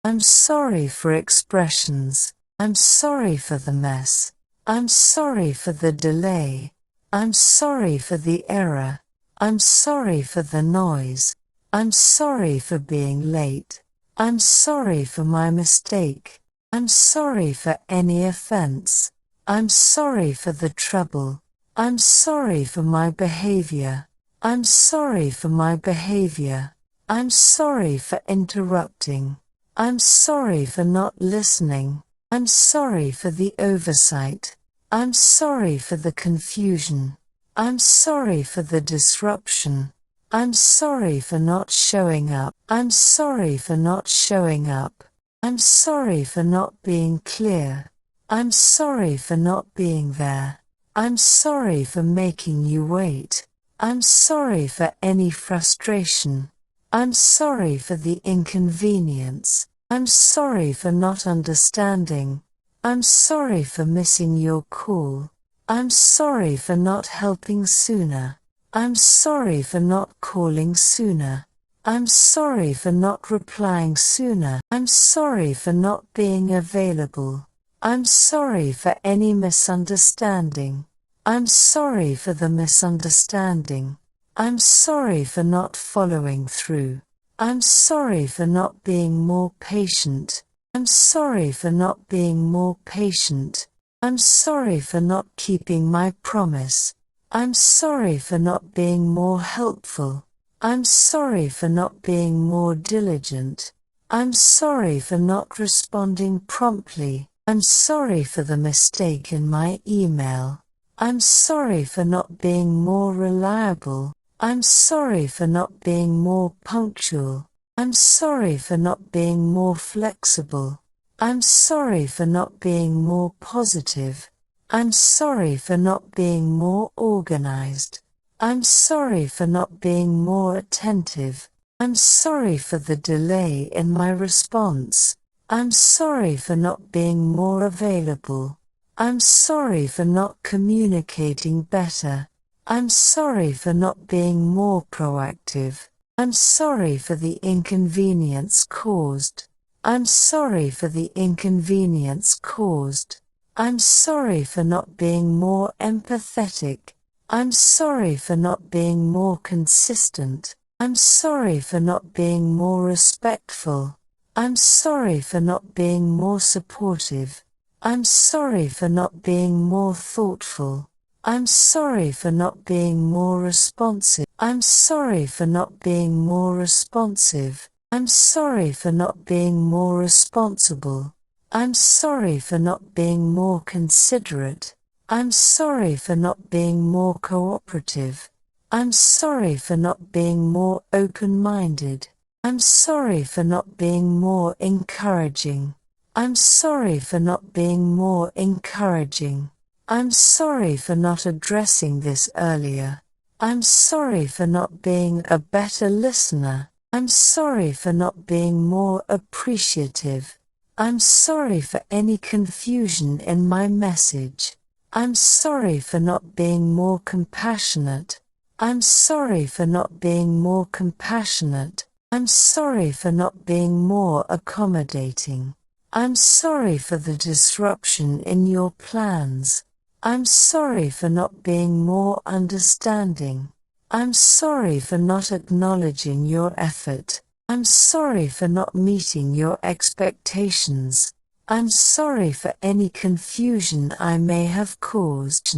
I'm sorry for expressions. I'm sorry for the mess. I'm sorry for the delay. I'm sorry for the error. I'm sorry for the noise. I'm sorry for being late. I'm sorry for my mistake. I'm sorry for any offense. I'm sorry for the trouble. I'm sorry for my behavior. I'm sorry for my behavior. I'm sorry for interrupting. I'm sorry for not listening. I'm sorry for the oversight. I'm sorry for the confusion. I'm sorry for the disruption. I'm sorry for not showing up. I'm sorry for not showing up. I'm sorry for not being clear. I'm sorry for not being there. I'm sorry for making you wait. I'm sorry for any frustration. I'm sorry for the inconvenience. I'm sorry for not understanding. I'm sorry for missing your call. I'm sorry for not helping sooner. I'm sorry for not calling sooner. I'm sorry for not replying sooner. I'm sorry for not being available. I'm sorry for any misunderstanding. I'm sorry for the misunderstanding. I'm sorry for not following through. I'm sorry for not being more patient. I'm sorry for not being more patient. I'm sorry for not keeping my promise. I'm sorry for not being more helpful. I'm sorry for not being more diligent. I'm sorry for not responding promptly. I'm sorry for the mistake in my email. I'm sorry for not being more reliable. I'm sorry for not being more punctual. I'm sorry for not being more flexible. I'm sorry for not being more positive. I'm sorry for not being more organized. I'm sorry for not being more attentive. I'm sorry for the delay in my response. I'm sorry for not being more available. I'm sorry for not communicating better. I'm sorry for not being more proactive. I'm sorry for the inconvenience caused. I'm sorry for the inconvenience caused. I'm sorry for not being more empathetic. I'm sorry for not being more consistent. I'm sorry for not being more respectful. I'm sorry for not being more supportive. I'm sorry for not being more thoughtful. I'm sorry for not being more responsive. I'm sorry for not being more responsive. I'm sorry for not being more responsible. I'm sorry for not being more considerate. I'm sorry for not being more cooperative. I'm sorry for not being more open-minded. I'm sorry for not being more encouraging. I'm sorry for not being more encouraging. I'm sorry for not addressing this earlier. I'm sorry for not being a better listener. I'm sorry for not being more appreciative. I'm sorry for any confusion in my message. I'm sorry for not being more compassionate. I'm sorry for not being more compassionate. I'm sorry for not being more accommodating. I'm sorry for the disruption in your plans. I'm sorry for not being more understanding. I'm sorry for not acknowledging your effort. I'm sorry for not meeting your expectations. I'm sorry for any confusion I may have caused.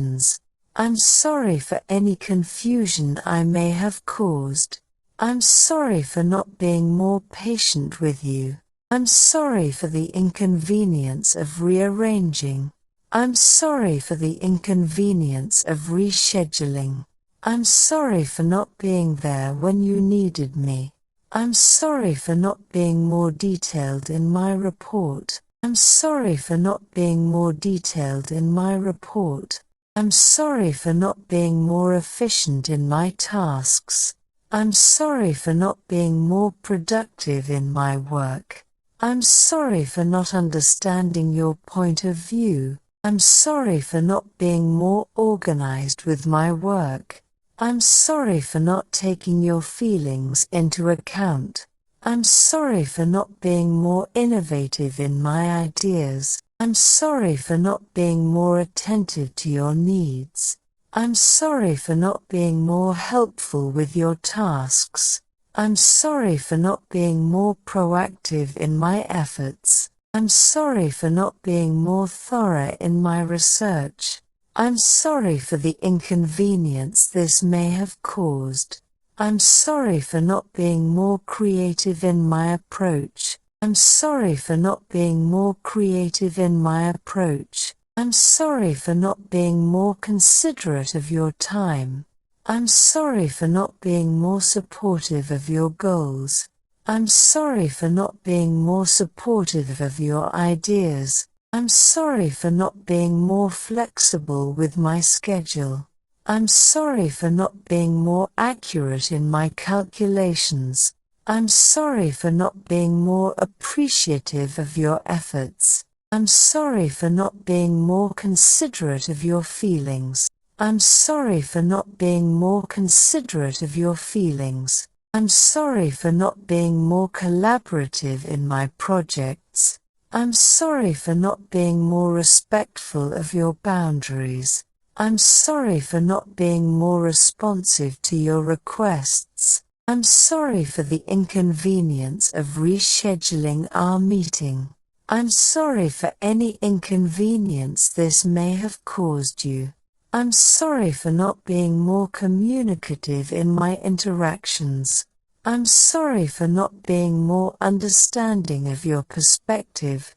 I'm sorry for any confusion I may have caused. I'm sorry for not being more patient with you. I'm sorry for the inconvenience of rearranging. I'm sorry for the inconvenience of rescheduling. I'm sorry for not being there when you needed me. I'm sorry for not being more detailed in my report. I'm sorry for not being more detailed in my report. I'm sorry for not being more efficient in my tasks. I'm sorry for not being more productive in my work. I'm sorry for not understanding your point of view. I'm sorry for not being more organized with my work. I'm sorry for not taking your feelings into account. I'm sorry for not being more innovative in my ideas. I'm sorry for not being more attentive to your needs. I'm sorry for not being more helpful with your tasks. I'm sorry for not being more proactive in my efforts. I'm sorry for not being more thorough in my research. I'm sorry for the inconvenience this may have caused. I'm sorry for not being more creative in my approach. I'm sorry for not being more creative in my approach. I'm sorry for not being more considerate of your time. I'm sorry for not being more supportive of your goals. I'm sorry for not being more supportive of your ideas. I'm sorry for not being more flexible with my schedule. I'm sorry for not being more accurate in my calculations. I'm sorry for not being more appreciative of your efforts. I'm sorry for not being more considerate of your feelings. I'm sorry for not being more considerate of your feelings. I'm sorry for not being more collaborative in my projects. I'm sorry for not being more respectful of your boundaries. I'm sorry for not being more responsive to your requests. I'm sorry for the inconvenience of rescheduling our meeting. I'm sorry for any inconvenience this may have caused you. I'm sorry for not being more communicative in my interactions. I'm sorry for not being more understanding of your perspective.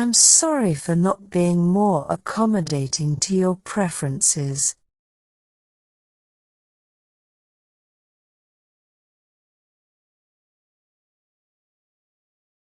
I'm sorry for not being more accommodating to your preferences.